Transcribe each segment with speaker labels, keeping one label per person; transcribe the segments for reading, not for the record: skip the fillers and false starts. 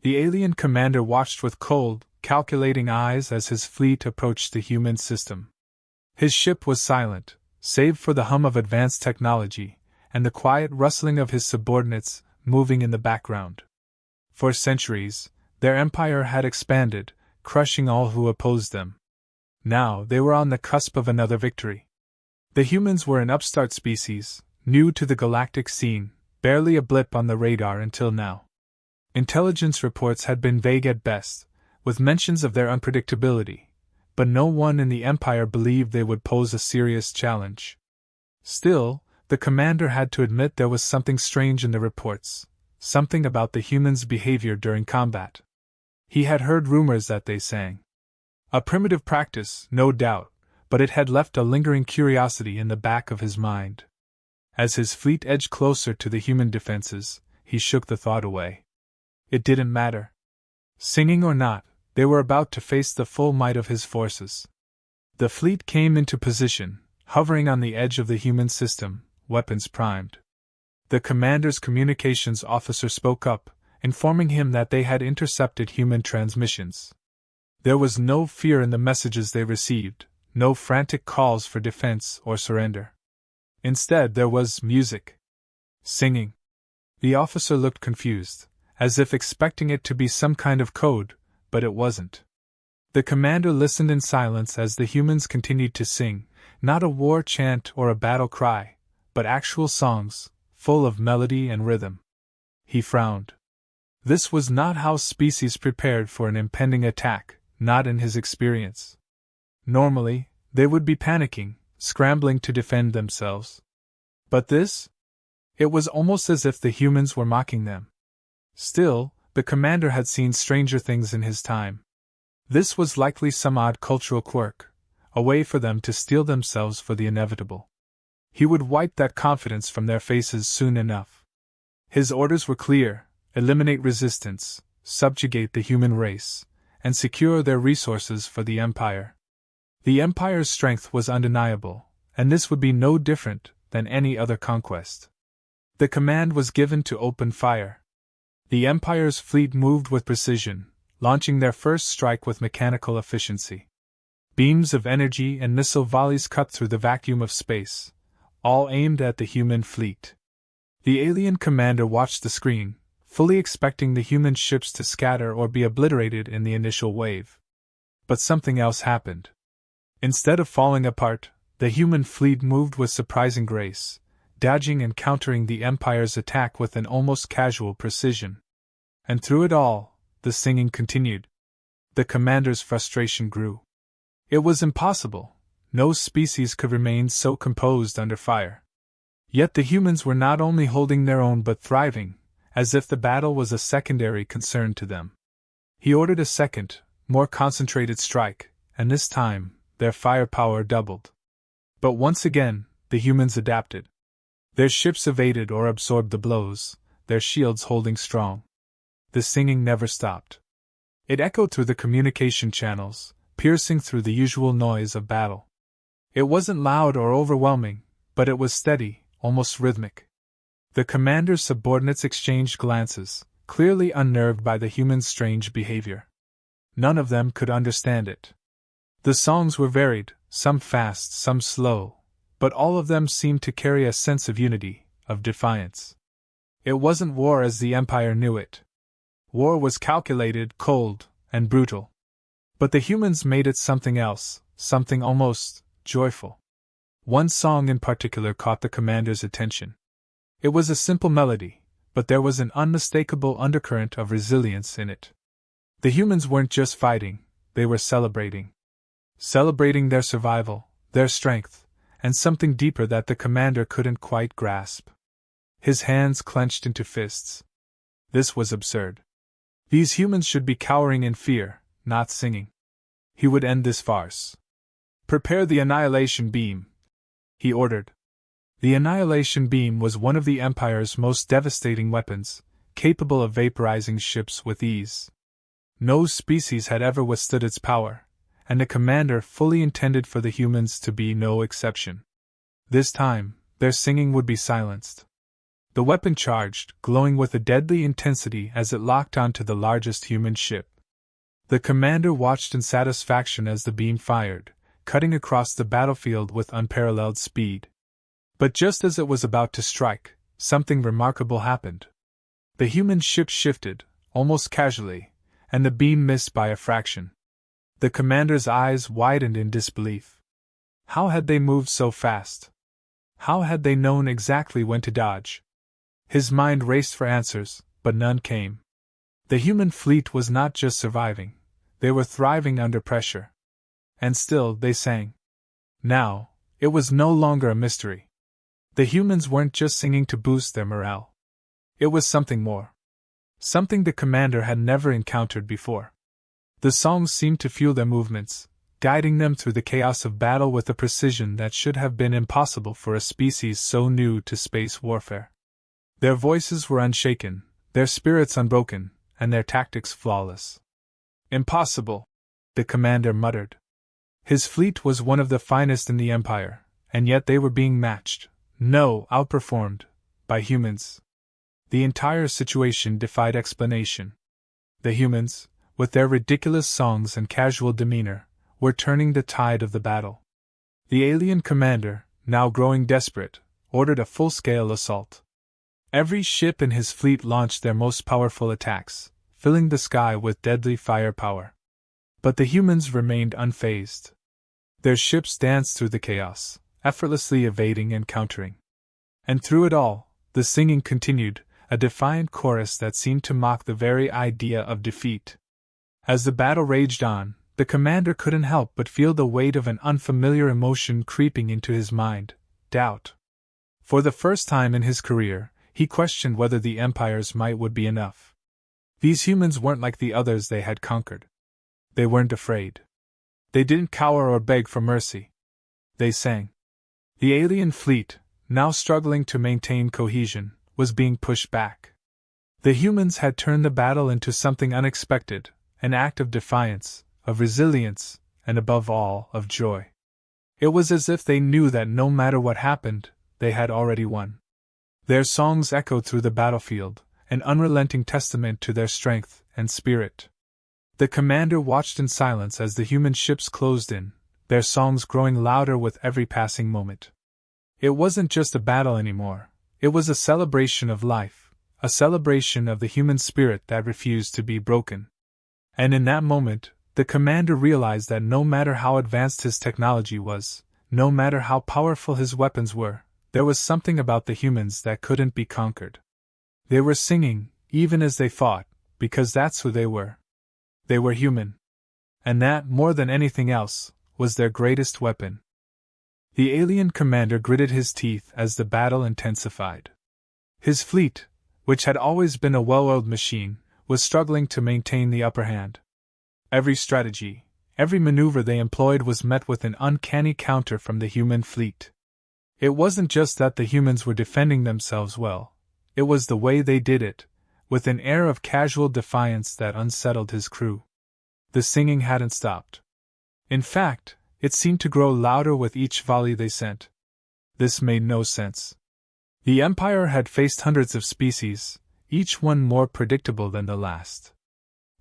Speaker 1: The alien commander watched with cold, calculating eyes as his fleet approached the human system. His ship was silent, save for the hum of advanced technology and the quiet rustling of his subordinates moving in the background. For centuries, their empire had expanded, crushing all who opposed them. Now they were on the cusp of another victory. The humans were an upstart species, new to the galactic scene, barely a blip on the radar until now. Intelligence reports had been vague at best, with mentions of their unpredictability, but no one in the Empire believed they would pose a serious challenge. Still, the commander had to admit there was something strange in the reports, something about the humans' behavior during combat. He had heard rumors that they sang. A primitive practice, no doubt, but it had left a lingering curiosity in the back of his mind. As his fleet edged closer to the human defenses, he shook the thought away. It didn't matter. Singing or not, they were about to face the full might of his forces. The fleet came into position, hovering on the edge of the human system, weapons primed. The commander's communications officer spoke up, informing him that they had intercepted human transmissions. There was no fear in the messages they received, no frantic calls for defense or surrender. Instead, there was music. Singing. The officer looked confused, as if expecting it to be some kind of code, but it wasn't. The commander listened in silence as the humans continued to sing, not a war chant or a battle cry, but actual songs, full of melody and rhythm. He frowned. This was not how species prepared for an impending attack, not in his experience. Normally, they would be panicking, scrambling to defend themselves. But this? It was almost as if the humans were mocking them. Still, the commander had seen stranger things in his time. This was likely some odd cultural quirk, a way for them to steel themselves for the inevitable. He would wipe that confidence from their faces soon enough. His orders were clear: eliminate resistance, subjugate the human race, and secure their resources for the Empire. The Empire's strength was undeniable, and this would be no different than any other conquest. The command was given to open fire. The Empire's fleet moved with precision, launching their first strike with mechanical efficiency. Beams of energy and missile volleys cut through the vacuum of space, all aimed at the human fleet. The alien commander watched the screen, fully expecting the human ships to scatter or be obliterated in the initial wave. But something else happened. Instead of falling apart, the human fleet moved with surprising grace, dodging and countering the Empire's attack with an almost casual precision. And through it all, the singing continued. The commander's frustration grew. It was impossible. No species could remain so composed under fire. Yet the humans were not only holding their own but thriving, as if the battle was a secondary concern to them. He ordered a second, more concentrated strike, and this time, their firepower doubled. But once again, the humans adapted. Their ships evaded or absorbed the blows, their shields holding strong. The singing never stopped. It echoed through the communication channels, piercing through the usual noise of battle. It wasn't loud or overwhelming, but it was steady, almost rhythmic. The commander's subordinates exchanged glances, clearly unnerved by the humans' strange behavior. None of them could understand it. The songs were varied, some fast, some slow, but all of them seemed to carry a sense of unity, of defiance. It wasn't war as the Empire knew it. War was calculated, cold, and brutal. But the humans made it something else, something almost joyful. One song in particular caught the commander's attention. It was a simple melody, but there was an unmistakable undercurrent of resilience in it. The humans weren't just fighting, they were celebrating. Celebrating their survival, their strength, and something deeper that the commander couldn't quite grasp. His hands clenched into fists. This was absurd. These humans should be cowering in fear, not singing. He would end this farce. "Prepare the annihilation beam," he ordered. The annihilation beam was one of the Empire's most devastating weapons, capable of vaporizing ships with ease. No species had ever withstood its power, and the commander fully intended for the humans to be no exception. This time, their singing would be silenced. The weapon charged, glowing with a deadly intensity as it locked onto the largest human ship. The commander watched in satisfaction as the beam fired, cutting across the battlefield with unparalleled speed. But just as it was about to strike, something remarkable happened. The human ship shifted, almost casually, and the beam missed by a fraction. The commander's eyes widened in disbelief. How had they moved so fast? How had they known exactly when to dodge? His mind raced for answers, but none came. The human fleet was not just surviving, they were thriving under pressure. And still they sang. Now, it was no longer a mystery. The humans weren't just singing to boost their morale. It was something more. Something the commander had never encountered before. The songs seemed to fuel their movements, guiding them through the chaos of battle with a precision that should have been impossible for a species so new to space warfare. Their voices were unshaken, their spirits unbroken, and their tactics flawless. Impossible, the commander muttered. His fleet was one of the finest in the Empire, and yet they were being matched, no, outperformed, by humans. The entire situation defied explanation. The humans, with their ridiculous songs and casual demeanor, were turning the tide of the battle. The alien commander, now growing desperate, ordered a full-scale assault. Every ship in his fleet launched their most powerful attacks, filling the sky with deadly firepower. But the humans remained unfazed. Their ships danced through the chaos, effortlessly evading and countering. And through it all, the singing continued, a defiant chorus that seemed to mock the very idea of defeat. As the battle raged on, the commander couldn't help but feel the weight of an unfamiliar emotion creeping into his mind: doubt. For the first time in his career, he questioned whether the Empire's might would be enough. These humans weren't like the others they had conquered. They weren't afraid. They didn't cower or beg for mercy. They sang. The alien fleet, now struggling to maintain cohesion, was being pushed back. The humans had turned the battle into something unexpected, an act of defiance, of resilience, and above all, of joy. It was as if they knew that no matter what happened, they had already won. Their songs echoed through the battlefield, an unrelenting testament to their strength and spirit. The commander watched in silence as the human ships closed in, their songs growing louder with every passing moment. It wasn't just a battle anymore, it was a celebration of life, a celebration of the human spirit that refused to be broken. And in that moment, the commander realized that no matter how advanced his technology was, no matter how powerful his weapons were, there was something about the humans that couldn't be conquered. They were singing, even as they fought, because that's who they were. They were human. And that, more than anything else, was their greatest weapon. The alien commander gritted his teeth as the battle intensified. His fleet, which had always been a well-oiled machine, was struggling to maintain the upper hand. Every strategy, every maneuver they employed was met with an uncanny counter from the human fleet. It wasn't just that the humans were defending themselves well, it was the way they did it, with an air of casual defiance that unsettled his crew. The singing hadn't stopped. In fact, it seemed to grow louder with each volley they sent. This made no sense. The Empire had faced hundreds of species, each one more predictable than the last.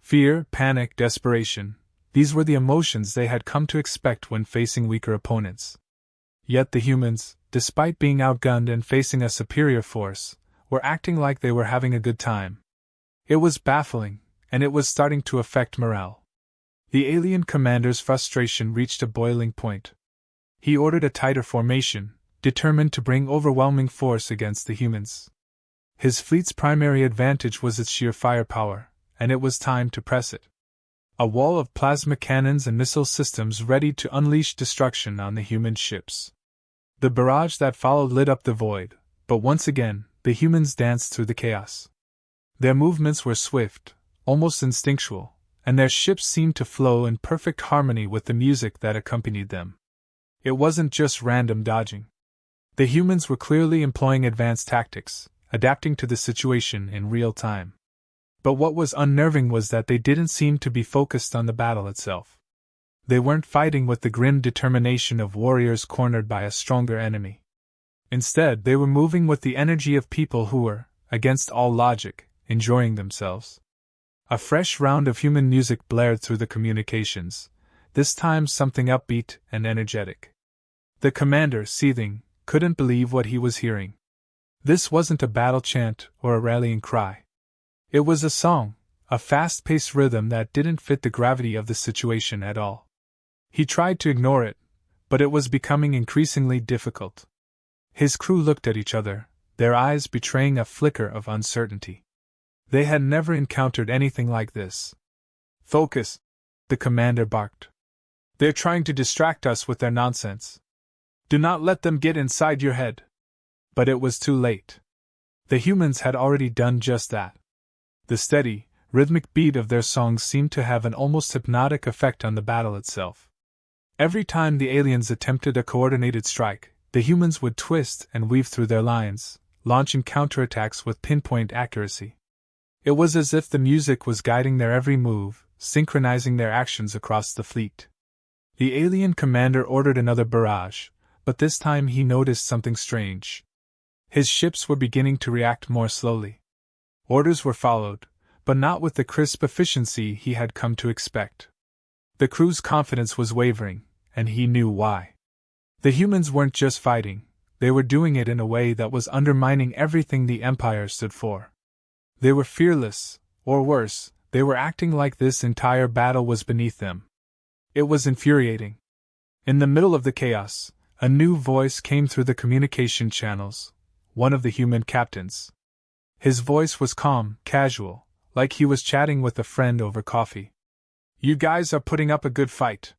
Speaker 1: Fear, panic, desperation, these were the emotions they had come to expect when facing weaker opponents. Yet the humans, despite being outgunned and facing a superior force, were acting like they were having a good time. It was baffling, and it was starting to affect morale. The alien commander's frustration reached a boiling point. He ordered a tighter formation, determined to bring overwhelming force against the humans. His fleet's primary advantage was its sheer firepower, and it was time to press it. A wall of plasma cannons and missile systems ready to unleash destruction on the human ships. The barrage that followed lit up the void, but once again, the humans danced through the chaos. Their movements were swift, almost instinctual, and their ships seemed to flow in perfect harmony with the music that accompanied them. It wasn't just random dodging. The humans were clearly employing advanced tactics, adapting to the situation in real time. But what was unnerving was that they didn't seem to be focused on the battle itself. They weren't fighting with the grim determination of warriors cornered by a stronger enemy. Instead, they were moving with the energy of people who were, against all logic, enjoying themselves. A fresh round of human music blared through the communications, this time something upbeat and energetic. The commander, seething, couldn't believe what he was hearing. This wasn't a battle chant or a rallying cry. It was a song, a fast-paced rhythm that didn't fit the gravity of the situation at all. He tried to ignore it, but it was becoming increasingly difficult. His crew looked at each other, their eyes betraying a flicker of uncertainty. They had never encountered anything like this. "Focus!" the commander barked. "They're trying to distract us with their nonsense. Do not let them get inside your head." But it was too late. The humans had already done just that. The steady, rhythmic beat of their songs seemed to have an almost hypnotic effect on the battle itself. Every time the aliens attempted a coordinated strike, the humans would twist and weave through their lines, launching counterattacks with pinpoint accuracy. It was as if the music was guiding their every move, synchronizing their actions across the fleet. The alien commander ordered another barrage, but this time he noticed something strange. His ships were beginning to react more slowly. Orders were followed, but not with the crisp efficiency he had come to expect. The crew's confidence was wavering, and he knew why. The humans weren't just fighting, they were doing it in a way that was undermining everything the Empire stood for. They were fearless, or worse, they were acting like this entire battle was beneath them. It was infuriating. In the middle of the chaos, a new voice came through the communication channels, one of the human captains. His voice was calm, casual, like he was chatting with a friend over coffee. "You guys are putting up a good fight.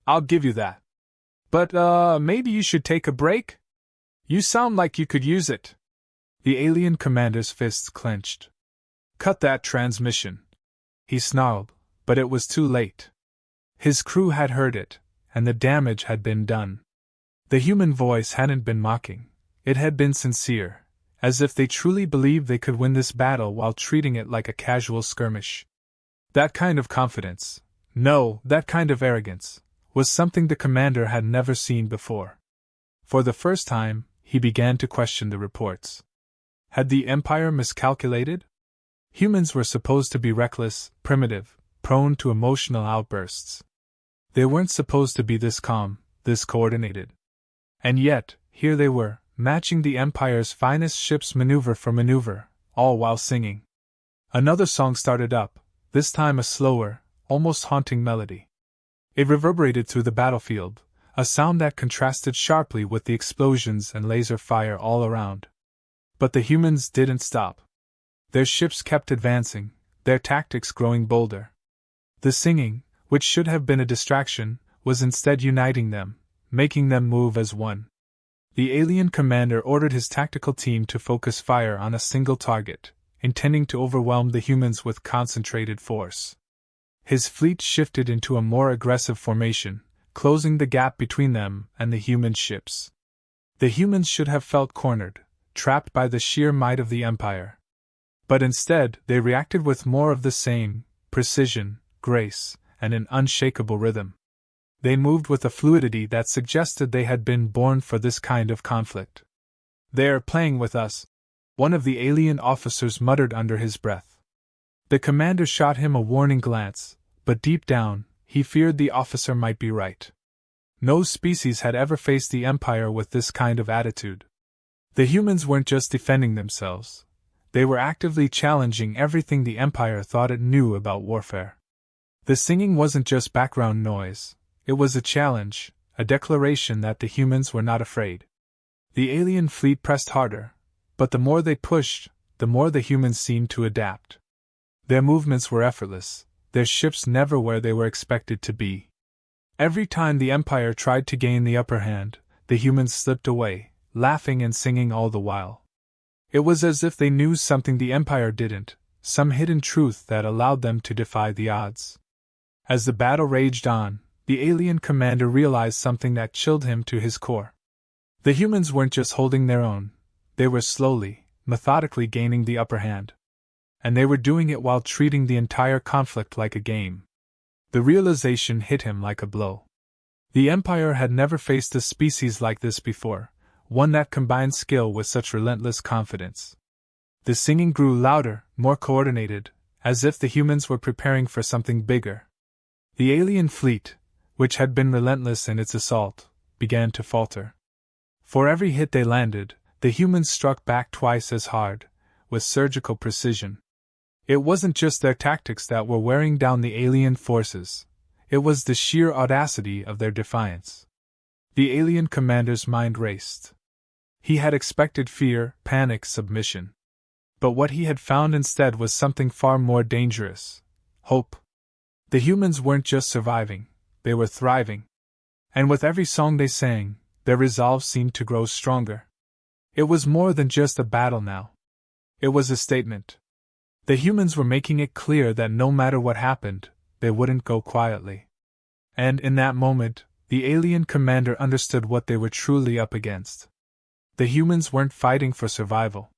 Speaker 1: I'll give you that. But, maybe you should take a break? You sound like you could use it." The alien commander's fists clenched. "Cut that transmission," he snarled, but it was too late. His crew had heard it, and the damage had been done. The human voice hadn't been mocking, it had been sincere, as if they truly believed they could win this battle while treating it like a casual skirmish. That kind of confidence, no, that kind of arrogance, was something the commander had never seen before. For the first time, he began to question the reports. Had the Empire miscalculated? Humans were supposed to be reckless, primitive, prone to emotional outbursts. They weren't supposed to be this calm, this coordinated. And yet, here they were, matching the Empire's finest ships maneuver for maneuver, all while singing. Another song started up, this time a slower, almost haunting melody. It reverberated through the battlefield, a sound that contrasted sharply with the explosions and laser fire all around. But the humans didn't stop. Their ships kept advancing, their tactics growing bolder. The singing, which should have been a distraction, was instead uniting them, making them move as one. The alien commander ordered his tactical team to focus fire on a single target, intending to overwhelm the humans with concentrated force. His fleet shifted into a more aggressive formation, closing the gap between them and the human ships. The humans should have felt cornered, trapped by the sheer might of the Empire. But instead, they reacted with more of the same precision, grace, and an unshakable rhythm. They moved with a fluidity that suggested they had been born for this kind of conflict. "They're playing with us," one of the alien officers muttered under his breath. The commander shot him a warning glance, but deep down, he feared the officer might be right. No species had ever faced the Empire with this kind of attitude. The humans weren't just defending themselves. They were actively challenging everything the Empire thought it knew about warfare. The singing wasn't just background noise, it was a challenge, a declaration that the humans were not afraid. The alien fleet pressed harder, but the more they pushed, the more the humans seemed to adapt. Their movements were effortless, their ships never where they were expected to be. Every time the Empire tried to gain the upper hand, the humans slipped away, laughing and singing all the while. It was as if they knew something the Empire didn't, some hidden truth that allowed them to defy the odds. As the battle raged on, the alien commander realized something that chilled him to his core. The humans weren't just holding their own, they were slowly, methodically gaining the upper hand. And they were doing it while treating the entire conflict like a game. The realization hit him like a blow. The Empire had never faced a species like this before, one that combined skill with such relentless confidence. The singing grew louder, more coordinated, as if the humans were preparing for something bigger. The alien fleet, which had been relentless in its assault, began to falter. For every hit they landed, the humans struck back twice as hard, with surgical precision. It wasn't just their tactics that were wearing down the alien forces, it was the sheer audacity of their defiance. The alien commander's mind raced. He had expected fear, panic, submission. But what he had found instead was something far more dangerous: hope. The humans weren't just surviving, they were thriving. And with every song they sang, their resolve seemed to grow stronger. It was more than just a battle now. It was a statement. The humans were making it clear that no matter what happened, they wouldn't go quietly. And in that moment, the alien commander understood what they were truly up against. The humans weren't fighting for survival.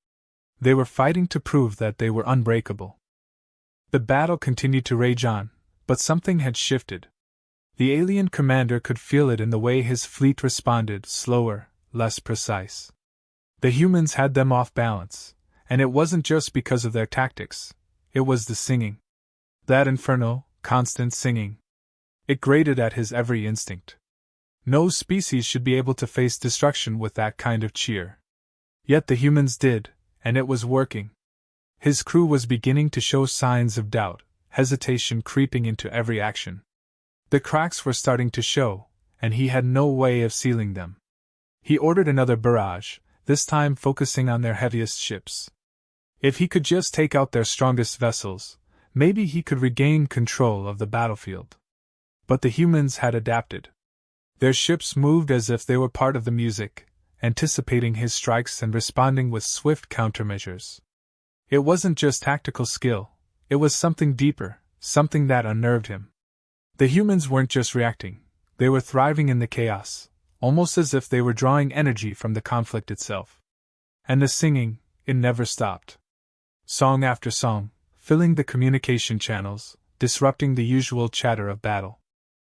Speaker 1: They were fighting to prove that they were unbreakable. The battle continued to rage on, but something had shifted. The alien commander could feel it in the way his fleet responded, slower, less precise. The humans had them off balance, and it wasn't just because of their tactics, it was the singing. That infernal, constant singing. It grated at his every instinct. No species should be able to face destruction with that kind of cheer. Yet the humans did, and it was working. His crew was beginning to show signs of doubt, hesitation creeping into every action. The cracks were starting to show, and he had no way of sealing them. He ordered another barrage, this time focusing on their heaviest ships. If he could just take out their strongest vessels, maybe he could regain control of the battlefield. But the humans had adapted. Their ships moved as if they were part of the music, anticipating his strikes and responding with swift countermeasures. It wasn't just tactical skill, it was something deeper, something that unnerved him. The humans weren't just reacting, they were thriving in the chaos, almost as if they were drawing energy from the conflict itself. And the singing, it never stopped. Song after song, filling the communication channels, disrupting the usual chatter of battle.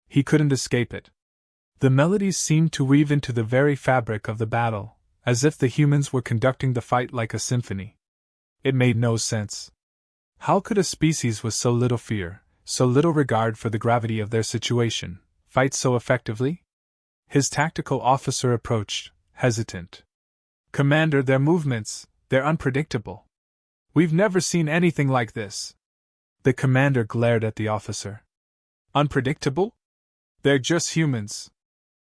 Speaker 1: He couldn't escape it. The melodies seemed to weave into the very fabric of the battle, as if the humans were conducting the fight like a symphony. It made no sense. How could a species with so little fear, so little regard for the gravity of their situation, fight so effectively? His tactical officer approached, hesitant. "Commander, their movements, they're unpredictable. We've never seen anything like this." The commander glared at the officer. "Unpredictable? They're just humans.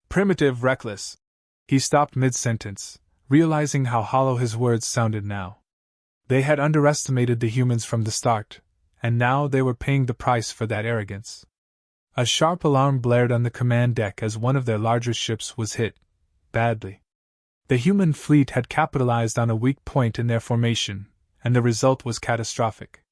Speaker 1: Primitive, reckless." He stopped mid-sentence, realizing how hollow his words sounded now. They had underestimated the humans from the start, and now they were paying the price for that arrogance. A sharp alarm blared on the command deck as one of their larger ships was hit, badly. The human fleet had capitalized on a weak point in their formation, and the result was catastrophic.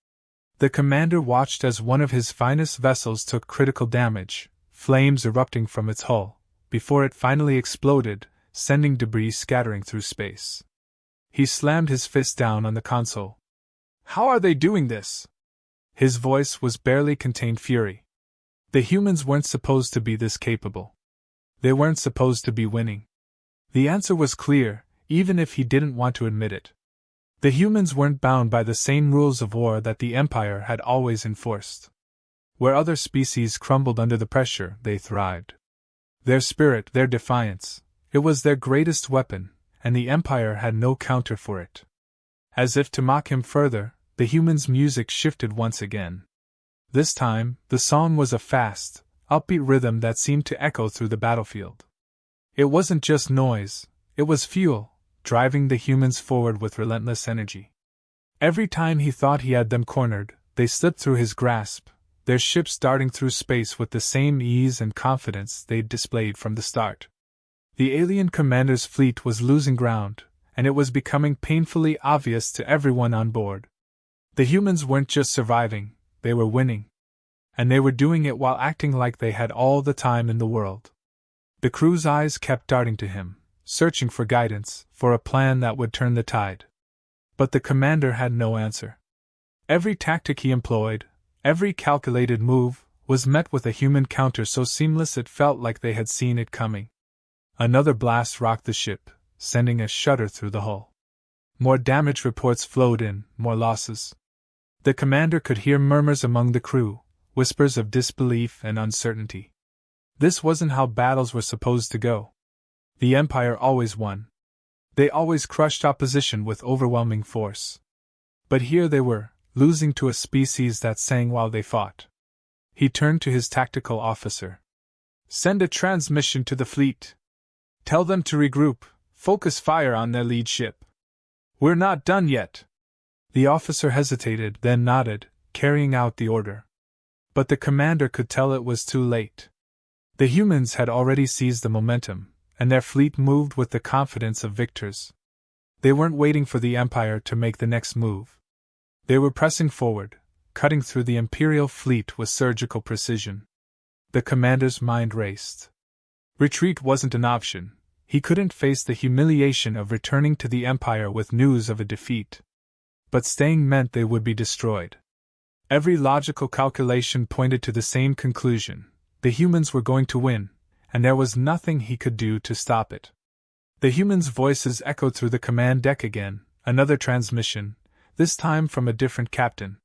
Speaker 1: The commander watched as one of his finest vessels took critical damage, flames erupting from its hull, before it finally exploded, sending debris scattering through space. He slammed his fist down on the console. "How are they doing this?" His voice was barely contained fury. The humans weren't supposed to be this capable. They weren't supposed to be winning. The answer was clear, even if he didn't want to admit it. The humans weren't bound by the same rules of war that the Empire had always enforced. Where other species crumbled under the pressure, they thrived. Their spirit, their defiance, it was their greatest weapon, and the Empire had no counter for it. As if to mock him further, the humans' music shifted once again. This time, the song was a fast, upbeat rhythm that seemed to echo through the battlefield. It wasn't just noise, it was fuel, driving the humans forward with relentless energy. Every time he thought he had them cornered, they slipped through his grasp, their ships darting through space with the same ease and confidence they'd displayed from the start. The alien commander's fleet was losing ground, and it was becoming painfully obvious to everyone on board. The humans weren't just surviving, they were winning. And they were doing it while acting like they had all the time in the world. The crew's eyes kept darting to him, searching for guidance, for a plan that would turn the tide. But the commander had no answer. Every tactic he employed, every calculated move, was met with a human counter so seamless it felt like they had seen it coming. Another blast rocked the ship, sending a shudder through the hull. More damage reports flowed in, more losses. The commander could hear murmurs among the crew, whispers of disbelief and uncertainty. This wasn't how battles were supposed to go. The Empire always won. They always crushed opposition with overwhelming force. But here they were, losing to a species that sang while they fought. He turned to his tactical officer. "Send a transmission to the fleet. Tell them to regroup, focus fire on their lead ship. We're not done yet." The officer hesitated, then nodded, carrying out the order. But the commander could tell it was too late. The humans had already seized the momentum, and their fleet moved with the confidence of victors. They weren't waiting for the Empire to make the next move. They were pressing forward, cutting through the Imperial fleet with surgical precision. The commander's mind raced. Retreat wasn't an option. He couldn't face the humiliation of returning to the Empire with news of a defeat. But staying meant they would be destroyed. Every logical calculation pointed to the same conclusion: the humans were going to win, and there was nothing he could do to stop it. The humans' voices echoed through the command deck again, another transmission, this time from a different captain.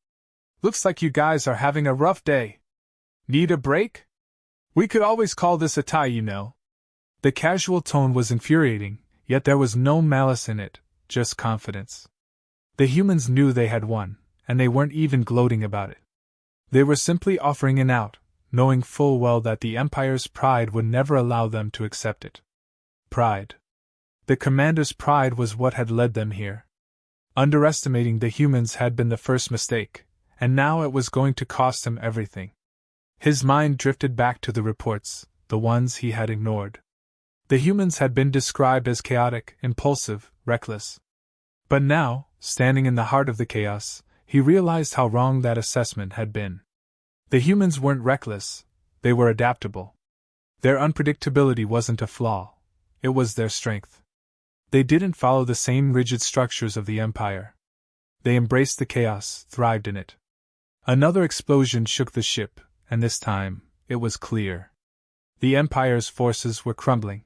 Speaker 1: "Looks like you guys are having a rough day. Need a break? We could always call this a tie, you know." The casual tone was infuriating, yet there was no malice in it, just confidence. The humans knew they had won, and they weren't even gloating about it. They were simply offering an out, knowing full well that the Empire's pride would never allow them to accept it. Pride. The commander's pride was what had led them here. Underestimating the humans had been the first mistake, and now it was going to cost him everything. His mind drifted back to the reports, the ones he had ignored. The humans had been described as chaotic, impulsive, reckless. But now, standing in the heart of the chaos, he realized how wrong that assessment had been. The humans weren't reckless, they were adaptable. Their unpredictability wasn't a flaw, it was their strength. They didn't follow the same rigid structures of the Empire. They embraced the chaos, thrived in it. Another explosion shook the ship, and this time, it was clear. The Empire's forces were crumbling.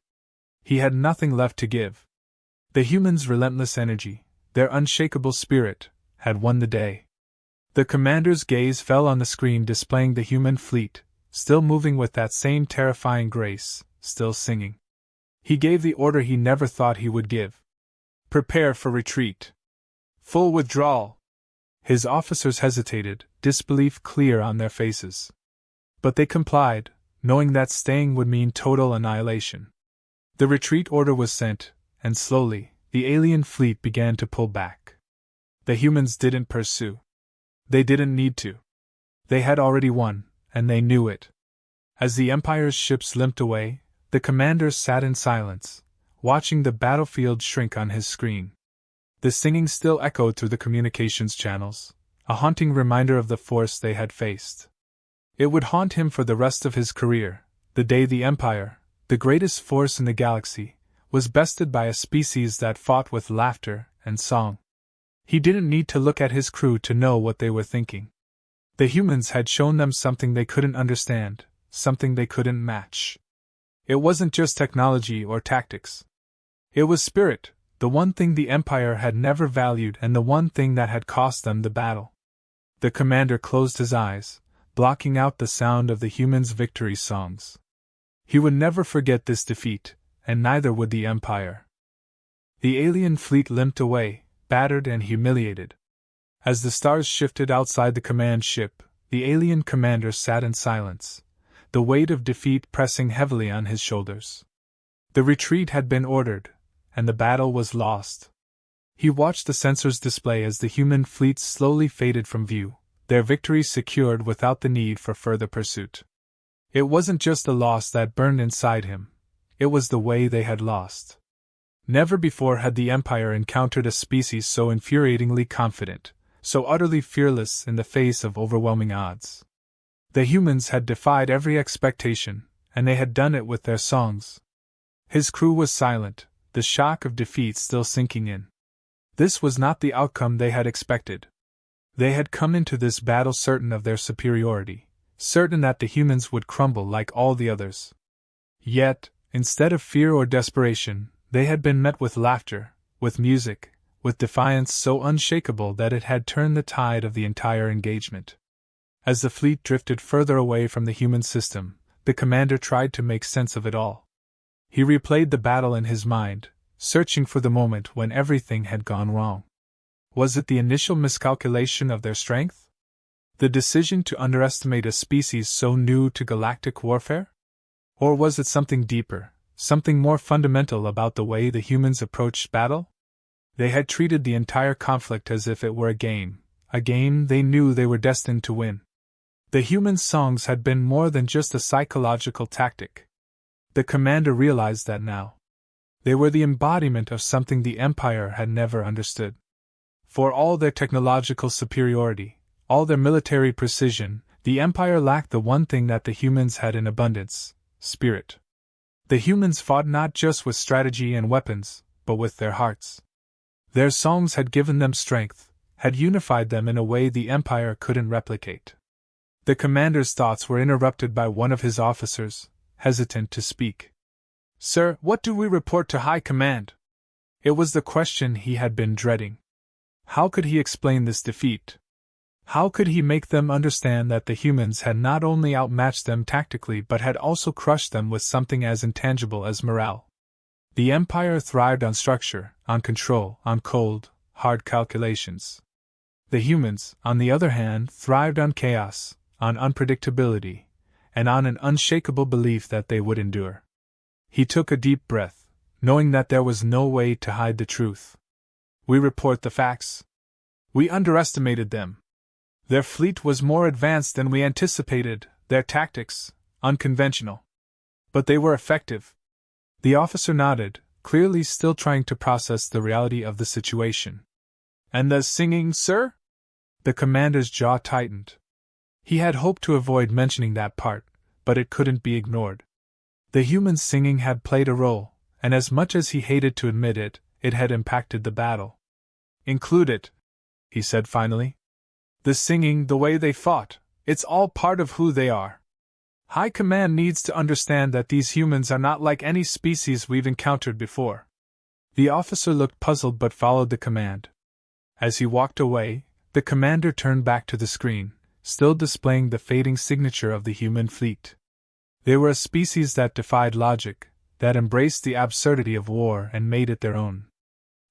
Speaker 1: He had nothing left to give. The humans' relentless energy, their unshakable spirit, had won the day. The commander's gaze fell on the screen displaying the human fleet, still moving with that same terrifying grace, still singing. He gave the order he never thought he would give. "Prepare for retreat. Full withdrawal." His officers hesitated, disbelief clear on their faces. But they complied, knowing that staying would mean total annihilation. The retreat order was sent, and slowly, the alien fleet began to pull back. The humans didn't pursue. They didn't need to. They had already won, and they knew it. As the Empire's ships limped away, the commander sat in silence, watching the battlefield shrink on his screen. The singing still echoed through the communications channels, a haunting reminder of the force they had faced. It would haunt him for the rest of his career, the day the Empire, the greatest force in the galaxy, was bested by a species that fought with laughter and song. He didn't need to look at his crew to know what they were thinking. The humans had shown them something they couldn't understand, something they couldn't match. It wasn't just technology or tactics. It was spirit, the one thing the Empire had never valued and the one thing that had cost them the battle. The commander closed his eyes, blocking out the sound of the humans' victory songs. He would never forget this defeat, and neither would the Empire. The alien fleet limped away, battered and humiliated. As the stars shifted outside the command ship, the alien commander sat in silence, the weight of defeat pressing heavily on his shoulders. The retreat had been ordered, and the battle was lost. He watched the sensors display as the human fleet slowly faded from view, their victory secured without the need for further pursuit. It wasn't just the loss that burned inside him, it was the way they had lost. Never before had the Empire encountered a species so infuriatingly confident, so utterly fearless in the face of overwhelming odds. The humans had defied every expectation, and they had done it with their songs. His crew was silent, the shock of defeat still sinking in. This was not the outcome they had expected. They had come into this battle certain of their superiority, certain that the humans would crumble like all the others. Yet, instead of fear or desperation, They had been met with laughter, with music, with defiance so unshakable that it had turned the tide of the entire engagement. As the fleet drifted further away from the human system, the commander tried to make sense of it all. He replayed the battle in his mind, searching for the moment when everything had gone wrong. Was it the initial miscalculation of their strength? The decision to underestimate a species so new to galactic warfare? Or was it something deeper, something more fundamental about the way the humans approached battle? They had treated the entire conflict as if it were a game they knew they were destined to win. The human songs had been more than just a psychological tactic. The commander realized that now. They were the embodiment of something the Empire had never understood. For all their technological superiority, all their military precision, the Empire lacked the one thing that the humans had in abundance: spirit. The humans fought not just with strategy and weapons, but with their hearts. Their songs had given them strength, had unified them in a way the Empire couldn't replicate. The commander's thoughts were interrupted by one of his officers, hesitant to speak. "Sir, what do we report to High Command?" It was the question he had been dreading. How could he explain this defeat? How could he make them understand that the humans had not only outmatched them tactically but had also crushed them with something as intangible as morale? The Empire thrived on structure, on control, on cold, hard calculations. The humans, on the other hand, thrived on chaos, on unpredictability, and on an unshakable belief that they would endure. He took a deep breath, knowing that there was no way to hide the truth. "We report the facts. We underestimated them. Their fleet was more advanced than we anticipated, their tactics, unconventional. But they were effective." The officer nodded, clearly still trying to process the reality of the situation. "And the singing, sir?" The commander's jaw tightened. He had hoped to avoid mentioning that part, but it couldn't be ignored. The human singing had played a role, and as much as he hated to admit it, it had impacted the battle. "Include it," he said finally. "The singing, the way they fought, it's all part of who they are. High Command needs to understand that these humans are not like any species we've encountered before." The officer looked puzzled but followed the command. As he walked away, the commander turned back to the screen, still displaying the fading signature of the human fleet. They were a species that defied logic, that embraced the absurdity of war and made it their own.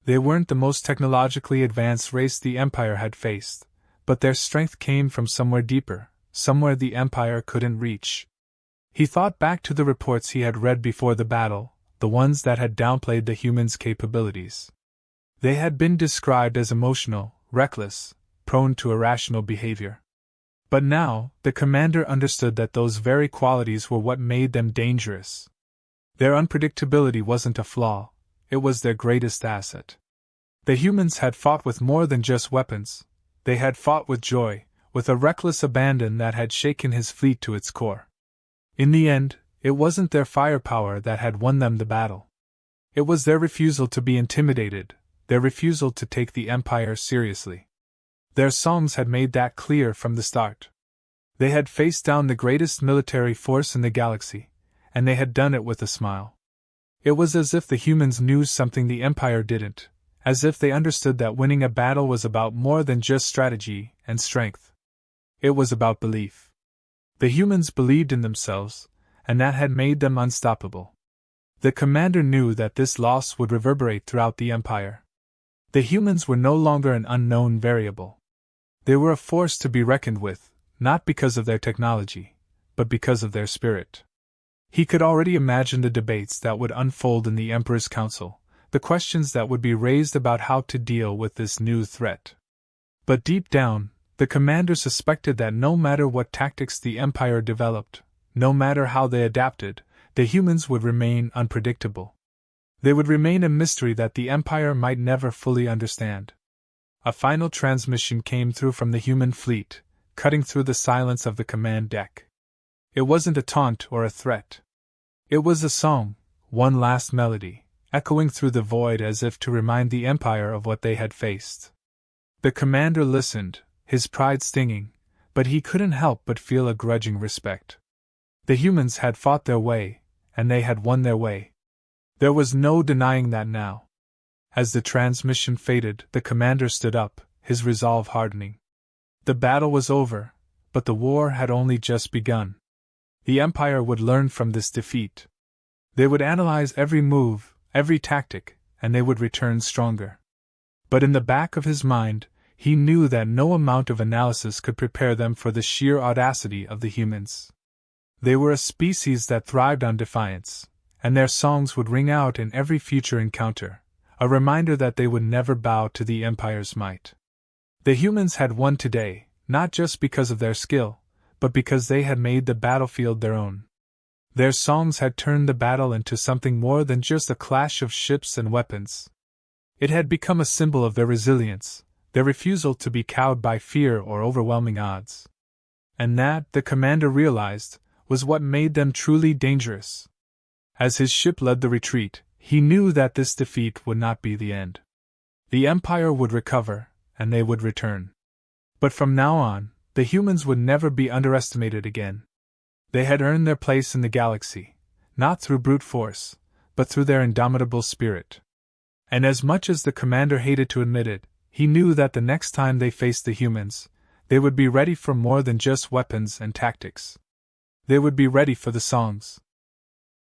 Speaker 1: They weren't the most technologically advanced race the Empire had faced, but their strength came from somewhere deeper, somewhere the Empire couldn't reach. He thought back to the reports he had read before the battle, the ones that had downplayed the humans' capabilities. They had been described as emotional, reckless, prone to irrational behavior. But now, the commander understood that those very qualities were what made them dangerous. Their unpredictability wasn't a flaw, it was their greatest asset. The humans had fought with more than just weapons. They had fought with joy, with a reckless abandon that had shaken his fleet to its core. In the end, it wasn't their firepower that had won them the battle. It was their refusal to be intimidated, their refusal to take the Empire seriously. Their songs had made that clear from the start. They had faced down the greatest military force in the galaxy, and they had done it with a smile. It was as if the humans knew something the Empire didn't, as if they understood that winning a battle was about more than just strategy and strength. It was about belief. The humans believed in themselves, and that had made them unstoppable. The commander knew that this loss would reverberate throughout the Empire. The humans were no longer an unknown variable. They were a force to be reckoned with, not because of their technology, but because of their spirit. He could already imagine the debates that would unfold in the Emperor's Council, the questions that would be raised about how to deal with this new threat. But deep down, the commander suspected that no matter what tactics the Empire developed, no matter how they adapted, the humans would remain unpredictable. They would remain a mystery that the Empire might never fully understand. A final transmission came through from the human fleet, cutting through the silence of the command deck. It wasn't a taunt or a threat. It was a song, one last melody, echoing through the void as if to remind the Empire of what they had faced. The commander listened, his pride stinging, but he couldn't help but feel a grudging respect. The humans had fought their way, and they had won their way. There was no denying that now. As the transmission faded, the commander stood up, his resolve hardening. The battle was over, but the war had only just begun. The Empire would learn from this defeat. They would analyze every move, every tactic, and they would return stronger. But in the back of his mind, he knew that no amount of analysis could prepare them for the sheer audacity of the humans. They were a species that thrived on defiance, and their songs would ring out in every future encounter, a reminder that they would never bow to the Empire's might. The humans had won today, not just because of their skill, but because they had made the battlefield their own. Their songs had turned the battle into something more than just a clash of ships and weapons. It had become a symbol of their resilience, their refusal to be cowed by fear or overwhelming odds. And that, the commander realized, was what made them truly dangerous. As his ship led the retreat, he knew that this defeat would not be the end. The Empire would recover, and they would return. But from now on, the humans would never be underestimated again. They had earned their place in the galaxy, not through brute force, but through their indomitable spirit. And as much as the commander hated to admit it, he knew that the next time they faced the humans, they would be ready for more than just weapons and tactics. They would be ready for the songs.